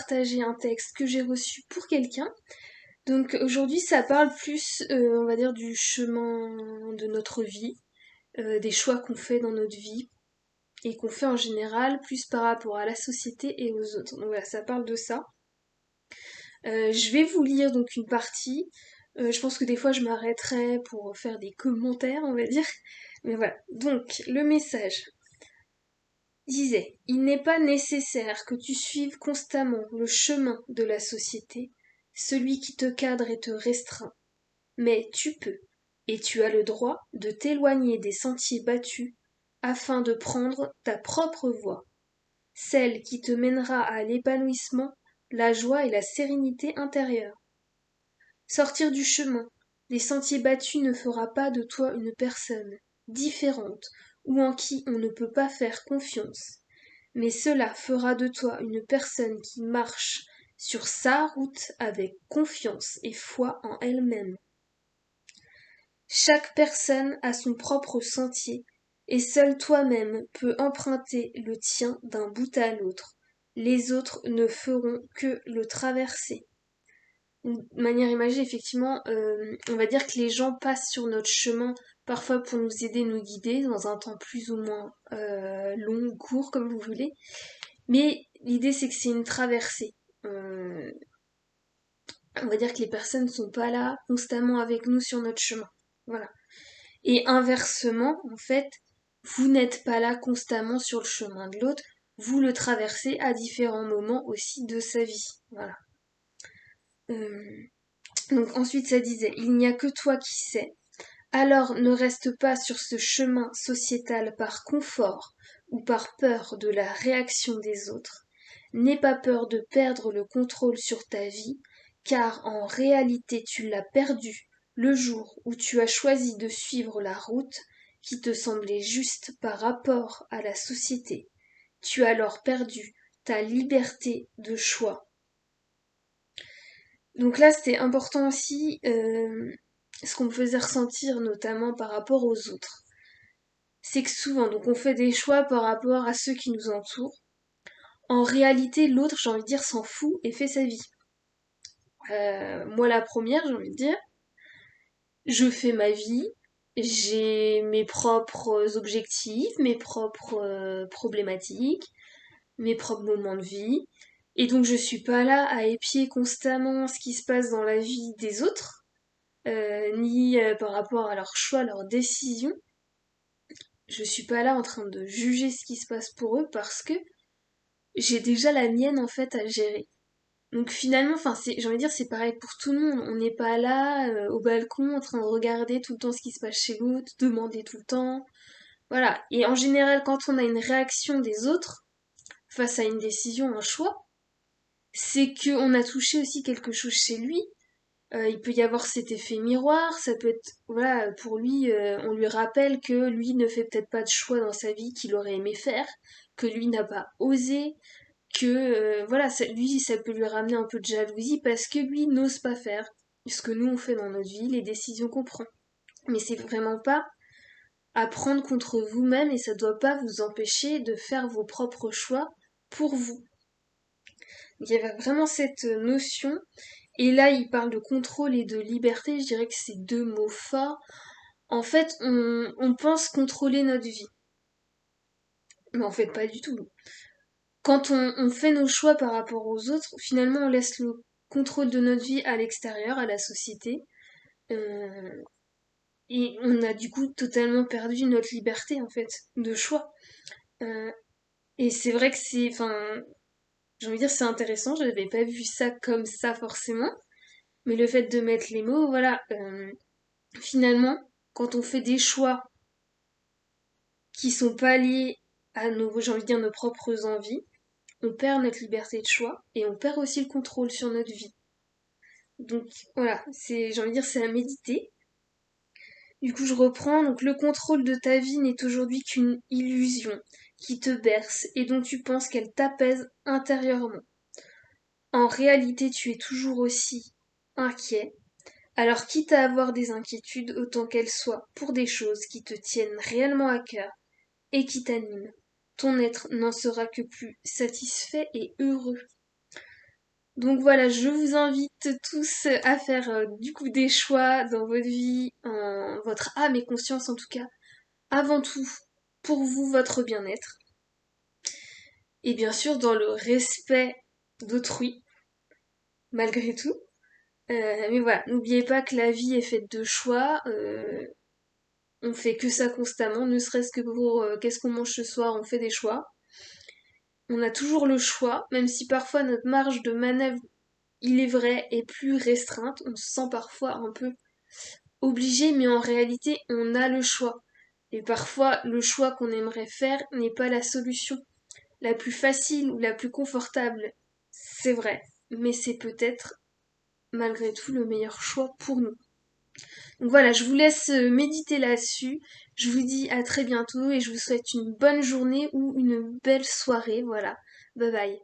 partager un texte que j'ai reçu pour quelqu'un. Donc aujourd'hui, ça parle plus, on va dire, du chemin de notre vie, des choix qu'on fait dans notre vie et qu'on fait en général, plus par rapport à la société et aux autres. Donc voilà, ça parle de ça. Je vais vous lire donc une partie. Je pense que des fois je m'arrêterai pour faire des commentaires, on va dire. Mais voilà. Donc, le message disait, il n'est pas nécessaire que tu suives constamment le chemin de la société, celui qui te cadre et te restreint, mais tu peux, et tu as le droit de t'éloigner des sentiers battus afin de prendre ta propre voie, celle qui te mènera à l'épanouissement, la joie et la sérénité intérieure. Sortir du chemin, des sentiers battus ne fera pas de toi une personne différente ou en qui on ne peut pas faire confiance, mais cela fera de toi une personne qui marche sur sa route avec confiance et foi en elle-même. Chaque personne a son propre sentier, et seul toi-même peux emprunter le tien d'un bout à l'autre. Les autres ne feront que le traverser. De manière imagée, effectivement, on va dire que les gens passent sur notre chemin parfois pour nous aider, nous guider dans un temps plus ou moins long ou court, comme vous voulez. Mais l'idée, c'est que c'est une traversée. On va dire que les personnes ne sont pas là constamment avec nous sur notre chemin. Voilà. Et inversement, en fait, vous n'êtes pas là constamment sur le chemin de l'autre, vous le traversez à différents moments aussi de sa vie. Voilà. Euh, donc ensuite ça disait, il n'y a que toi qui sais. Alors ne reste pas sur ce chemin sociétal par confort ou par peur de la réaction des autres. N'aie pas peur de perdre le contrôle sur ta vie, car en réalité tu l'as perdu le jour où tu as choisi de suivre la route qui te semblait juste par rapport à la société. Tu as alors perdu ta liberté de choix. Donc là, c'était important aussi ce qu'on me faisait ressentir, notamment par rapport aux autres. C'est que souvent, donc on fait des choix par rapport à ceux qui nous entourent. En réalité, l'autre, j'ai envie de dire, s'en fout et fait sa vie. Moi, la première, j'ai envie de dire, je fais ma vie, j'ai mes propres objectifs, mes propres problématiques, mes propres moments de vie. Et donc, je suis pas là à épier constamment ce qui se passe dans la vie des autres. Ni par rapport à leurs choix, leurs décisions. Je suis pas là en train de juger ce qui se passe pour eux parce que j'ai déjà la mienne en fait à gérer. Donc finalement, enfin j'ai envie de dire c'est pareil pour tout le monde. On n'est pas là au balcon en train de regarder tout le temps ce qui se passe chez l'autre, demander tout le temps. Voilà. Et en général, quand on a une réaction des autres face à une décision, un choix, c'est qu'on a touché aussi quelque chose chez lui. Il peut y avoir cet effet miroir, ça peut être, voilà, pour lui, on lui rappelle que lui ne fait peut-être pas de choix dans sa vie qu'il aurait aimé faire, que lui n'a pas osé, que, voilà, lui, ça peut lui ramener un peu de jalousie parce que lui n'ose pas faire ce que nous on fait dans notre vie, les décisions qu'on prend. Mais c'est vraiment pas à prendre contre vous-même et ça doit pas vous empêcher de faire vos propres choix pour vous. Il y avait vraiment cette notion et là, il parle de contrôle et de liberté, je dirais que c'est deux mots forts. En fait, on pense contrôler notre vie, mais en fait pas du tout. Quand on fait nos choix par rapport aux autres, finalement on laisse le contrôle de notre vie à l'extérieur, à la société, euh, et on a du coup totalement perdu notre liberté en fait de choix. Euh, et c'est vrai que c'est, enfin, j'ai envie de dire c'est intéressant, je n'avais pas vu ça comme ça forcément, mais le fait de mettre les mots, voilà. Finalement, quand on fait des choix qui sont pas liés à nos, j'ai envie de dire, nos propres envies, on perd notre liberté de choix et on perd aussi le contrôle sur notre vie. Donc voilà, c'est, j'ai envie de dire, c'est à méditer. Du coup, je reprends. Donc le contrôle de ta vie n'est aujourd'hui qu'une illusion qui te berce et dont tu penses qu'elle t'apaise intérieurement. En réalité, tu es toujours aussi inquiet. Alors quitte à avoir des inquiétudes, autant qu'elles soient pour des choses qui te tiennent réellement à cœur et qui t'anime. Ton être n'en sera que plus satisfait et heureux. Donc voilà, je vous invite tous à faire du coup des choix dans votre vie, en votre âme et conscience en tout cas, avant tout pour vous, votre bien-être. Et bien sûr dans le respect d'autrui, malgré tout. Mais voilà, n'oubliez pas que la vie est faite de choix. On fait que ça constamment, ne serait-ce que pour qu'est-ce qu'on mange ce soir, on fait des choix. On a toujours le choix, même si parfois notre marge de manœuvre, il est vrai, est plus restreinte. On se sent parfois un peu obligé, mais en réalité, on a le choix. Et parfois, le choix qu'on aimerait faire n'est pas la solution la plus facile ou la plus confortable. C'est vrai, mais c'est peut-être malgré tout le meilleur choix pour nous. Donc voilà, je vous laisse méditer là-dessus. Je vous dis à très bientôt et je vous souhaite une bonne journée ou une belle soirée. Voilà. Bye bye.